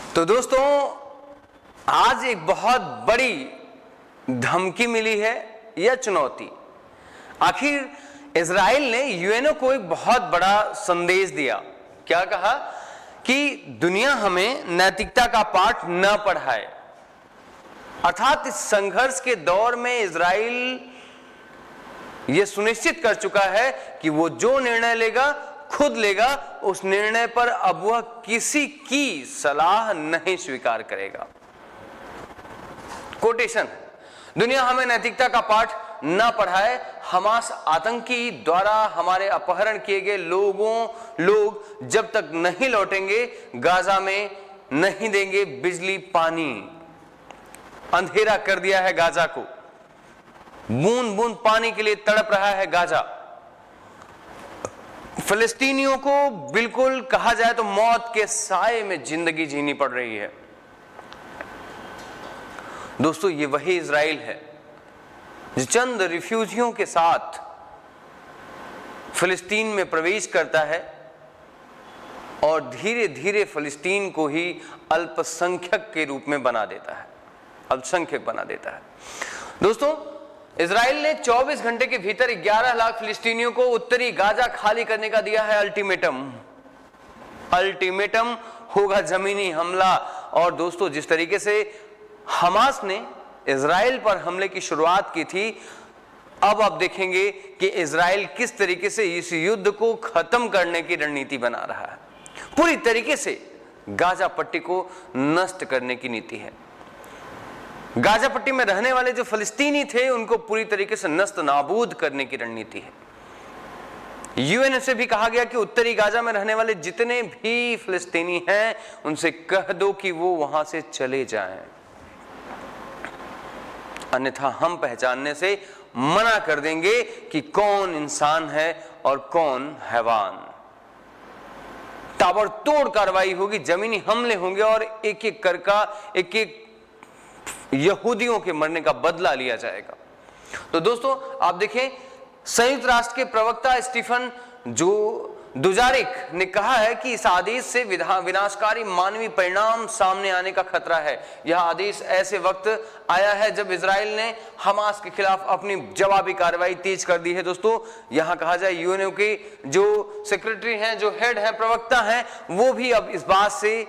तो दोस्तों, आज एक बहुत बड़ी धमकी मिली है या चुनौती। आखिर इजराइल ने यूएनओ को एक बहुत बड़ा संदेश दिया। क्या कहा कि दुनिया हमें नैतिकता का पाठ न पढ़ाए। अर्थात इस संघर्ष के दौर में इजराइल यह सुनिश्चित कर चुका है कि वो जो निर्णय लेगा खुद लेगा, उस निर्णय पर अब वह किसी की सलाह नहीं स्वीकार करेगा। कोटेशन, दुनिया हमें नैतिकता का पाठ न पढ़ाए। हमास आतंकी द्वारा हमारे अपहरण किए गए लोग जब तक नहीं लौटेंगे, गाजा में नहीं देंगे बिजली पानी। अंधेरा कर दिया है गाजा को, बूंद बूंद पानी के लिए तड़प रहा है गाजा। फिलिस्तीनियों को बिल्कुल कहा जाए तो मौत के साए में जिंदगी जीनी पड़ रही है। दोस्तों, ये वही इजराइल है जो चंद रिफ्यूजियों के साथ फिलिस्तीन में प्रवेश करता है और धीरे धीरे फिलिस्तीन को ही अल्पसंख्यक के रूप में बना देता है, अल्पसंख्यक बना देता है। दोस्तों, इजराइल ने 24 घंटे के भीतर 11 लाख फिलिस्तीनियों को उत्तरी गाजा खाली करने का दिया है अल्टीमेटम होगा जमीनी हमला। और दोस्तों, जिस तरीके से हमास ने इजराइल पर हमले की शुरुआत की थी, अब आप देखेंगे कि इजराइल किस तरीके से इस युद्ध को खत्म करने की रणनीति बना रहा है। पूरी तरीके से गाजा पट्टी को नष्ट करने की नीति है। गाजा पट्टी में रहने वाले जो फिलिस्तीनी थे उनको पूरी तरीके से नष्ट नाबूद करने की रणनीति है। यूएन से भी कहा गया कि उत्तरी गाजा में रहने वाले जितने भी फिलिस्तीनी हैं उनसे कह दो कि वो वहां से चले जाएं, अन्यथा हम पहचानने से मना कर देंगे कि कौन इंसान है और कौन हैवान। ताबड़तोड़ कार्रवाई होगी, जमीनी हमले होंगे और एक एक यहूदियों के मरने का बदला लिया जाएगा। तो दोस्तों, आप देखें, संयुक्त राष्ट्र के प्रवक्ता स्टीफन दुजारिक ने कहा है कि इस आदेश से विनाशकारी मानवीय परिणाम सामने आने का खतरा है। यह आदेश ऐसे वक्त आया है जब इजराइल ने हमास के खिलाफ अपनी जवाबी कार्रवाई तेज कर दी है। दोस्तों, यहां कहा जाए यूएनओ के जो सेक्रेटरी हैं, जो हेड हैं, प्रवक्ता हैं, वो भी अब इस बात से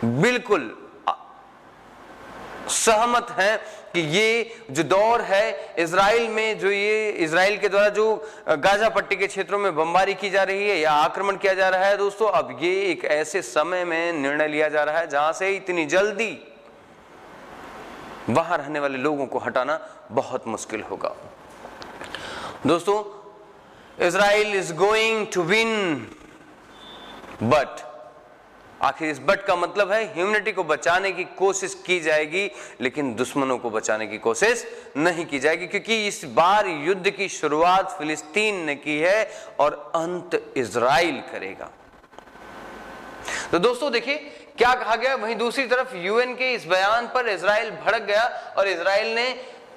बिल्कुल सहमत हैं कि ये जो दौर है इजराइल में, जो ये इजराइल के द्वारा जो गाजा पट्टी के क्षेत्रों में बमबारी की जा रही है या आक्रमण किया जा रहा है, दोस्तों, अब ये एक ऐसे समय में निर्णय लिया जा रहा है जहां से इतनी जल्दी वहां रहने वाले लोगों को हटाना बहुत मुश्किल होगा। दोस्तों, Israel is going to win, but आखिर इस बट का मतलब है ह्यूमैनिटी को बचाने की कोशिश की जाएगी, लेकिन दुश्मनों को बचाने की कोशिश नहीं की जाएगी, क्योंकि इस बार युद्ध की शुरुआत फिलिस्तीन ने की है और अंत इजराइल करेगा। तो दोस्तों, देखिए क्या कहा गया। वहीं दूसरी तरफ यूएन के इस बयान पर इजराइल भड़क गया और इजराइल ने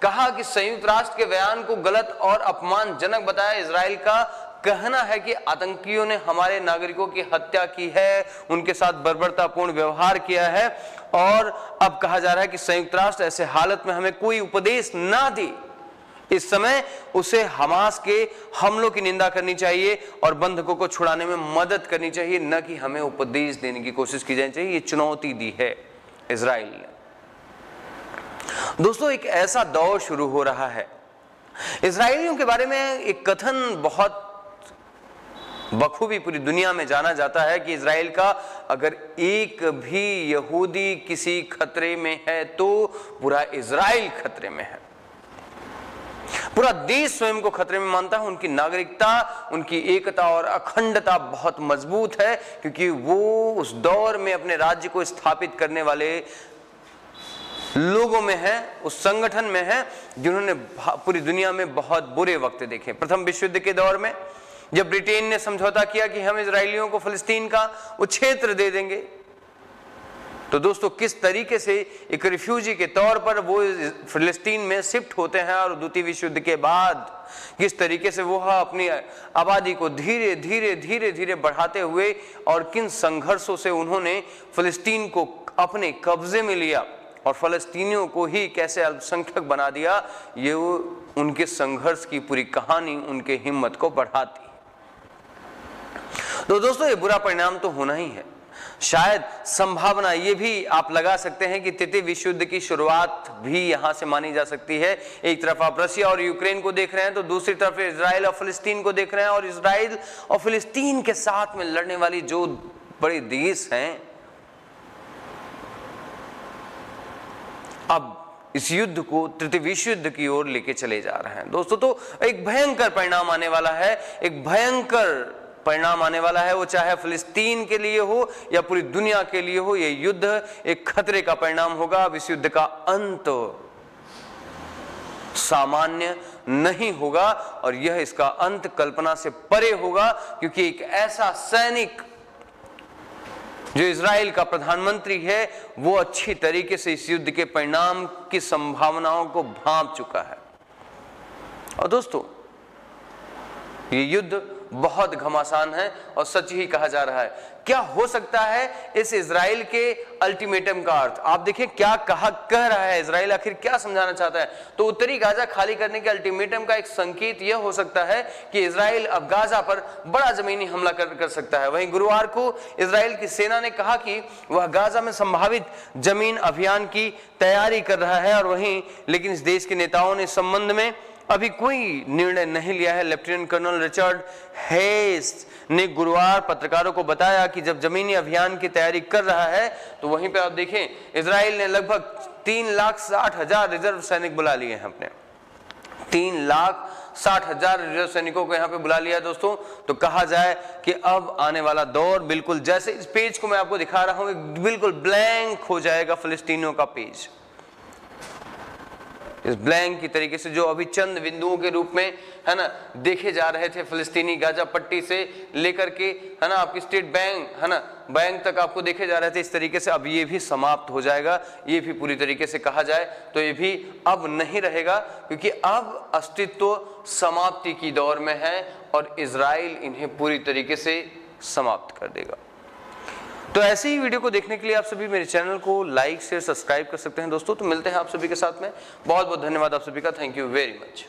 कहा कि संयुक्त राष्ट्र के बयान को गलत और अपमानजनक बताया। इजराइल का कहना है कि आतंकियों ने हमारे नागरिकों की हत्या की है, उनके साथ बर्बरतापूर्ण व्यवहार किया है और अब कहा जा रहा है कि संयुक्त राष्ट्र ऐसे हालत में हमें कोई उपदेश ना दे। इस समय उसे हमास के हमलों की निंदा करनी चाहिए और बंधकों को छुड़ाने में मदद करनी चाहिए, न कि हमें उपदेश देने की कोशिश की जानी चाहिए। ये चुनौती दी है इजराइल ने। दोस्तों, एक ऐसा दौर शुरू हो रहा है। इजराइलियों के बारे में एक कथन बहुत बखूबी पूरी दुनिया में जाना जाता है कि इजराइल का अगर एक भी यहूदी किसी खतरे में है तो पूरा इजराइल खतरे में है। पूरा देश स्वयं को खतरे में मानता है। उनकी नागरिकता, उनकी एकता और अखंडता बहुत मजबूत है, क्योंकि वो उस दौर में अपने राज्य को स्थापित करने वाले लोगों में है, उस संगठन में है जिन्होंने पूरी दुनिया में बहुत बुरे वक्त देखे। प्रथम विश्व युद्ध के दौर में जब ब्रिटेन ने समझौता किया कि हम इजराइलियों को फिलिस्तीन का वो क्षेत्र दे देंगे, तो दोस्तों किस तरीके से एक रिफ्यूजी के तौर पर वो फिलिस्तीन में शिफ्ट होते हैं और द्वितीय विश्व युद्ध के बाद किस तरीके से वो अपनी आबादी को धीरे धीरे धीरे धीरे बढ़ाते हुए और किन संघर्षों से उन्होंने फिलिस्तीन को अपने कब्जे में लिया और फलस्तीनियों को ही कैसे अल्पसंख्यक बना दिया, ये उनके संघर्ष की पूरी कहानी उनके हिम्मत को बढ़ाती। तो दोस्तों ये बुरा परिणाम तो होना ही है। शायद संभावना ये भी आप लगा सकते हैं कि तृतीय विश्व युद्ध की शुरुआत भी यहां से मानी जा सकती है। एक तरफ आप रशिया और यूक्रेन को देख रहे हैं तो दूसरी तरफ इजराइल और फिलिस्तीन को देख रहे हैं, और इजराइल और फिलिस्तीन के साथ में लड़ने वाली जो बड़े देश हैं अब इस युद्ध को तृतीय विश्व युद्ध की ओर लेके चले जा रहे हैं। दोस्तों तो एक भयंकर परिणाम आने वाला है, एक भयंकर परिणाम आने वाला है, वो चाहे फिलिस्तीन के लिए हो या पूरी दुनिया के लिए हो। ये युद्ध एक खतरे का परिणाम होगा। अब इस युद्ध का अंत सामान्य नहीं होगा और यह इसका अंत कल्पना से परे होगा, क्योंकि एक ऐसा सैनिक जो इजराइल का प्रधानमंत्री है वो अच्छी तरीके से इस युद्ध के परिणाम की संभावनाओं को भांप चुका है। और दोस्तों ये युद्ध बहुत घमासान है और सच ही कहा जा रहा है। क्या हो सकता है इस इजराइल के अल्टीमेटम का अर्थ? आप देखिए क्या कह रहा है इजराइल, आखिर क्या समझाना चाहता है। तो उत्तरी गाजा खाली करने के अल्टीमेटम का एक संकेत यह हो सकता है कि इजराइल अब गाजा पर बड़ा जमीनी हमला कर सकता है। वहीं गुरुवार को इजराइल की सेना ने कहा कि वह गाजा में संभावित जमीन अभियान की तैयारी कर रहा है, और वहीं लेकिन इस देश के नेताओं ने इस संबंध में अभी कोई निर्णय नहीं लिया है। लेफ्टिनेंट कर्नल रिचर्ड हेस ने गुरुवार पत्रकारों को बताया कि जब जमीनी अभियान की तैयारी कर रहा है तो वहीं पे आप देखें इजराइल ने लगभग 3,60,000 रिजर्व सैनिक बुला लिए हैं अपने। 3,60,000 रिजर्व सैनिकों को यहाँ पे बुला लिया दोस्तों। तो कहा जाए कि अब आने वाला दौर बिल्कुल जैसे इस पेज को मैं आपको दिखा रहा हूँ बिल्कुल ब्लैंक हो जाएगा फिलिस्तीनियों का पेज। इस ब्लैंक की तरीके से जो अभी चंद बिंदुओं के रूप में है ना देखे जा रहे थे फिलिस्तीनी गाजा पट्टी से लेकर के है ना आपकी स्टेट बैंक है ना बैंक तक आपको देखे जा रहे थे, इस तरीके से अब ये भी समाप्त हो जाएगा। ये भी पूरी तरीके से कहा जाए तो ये भी अब नहीं रहेगा, क्योंकि अब अस्तित्व समाप्ति की दौर में है और इजराइल इन्हें पूरी तरीके से समाप्त कर देगा। तो ऐसे ही वीडियो को देखने के लिए आप सभी मेरे चैनल को लाइक शेयर सब्सक्राइब कर सकते हैं दोस्तों। तो मिलते हैं आप सभी के साथ में। बहुत बहुत धन्यवाद आप सभी का। Thank you very much.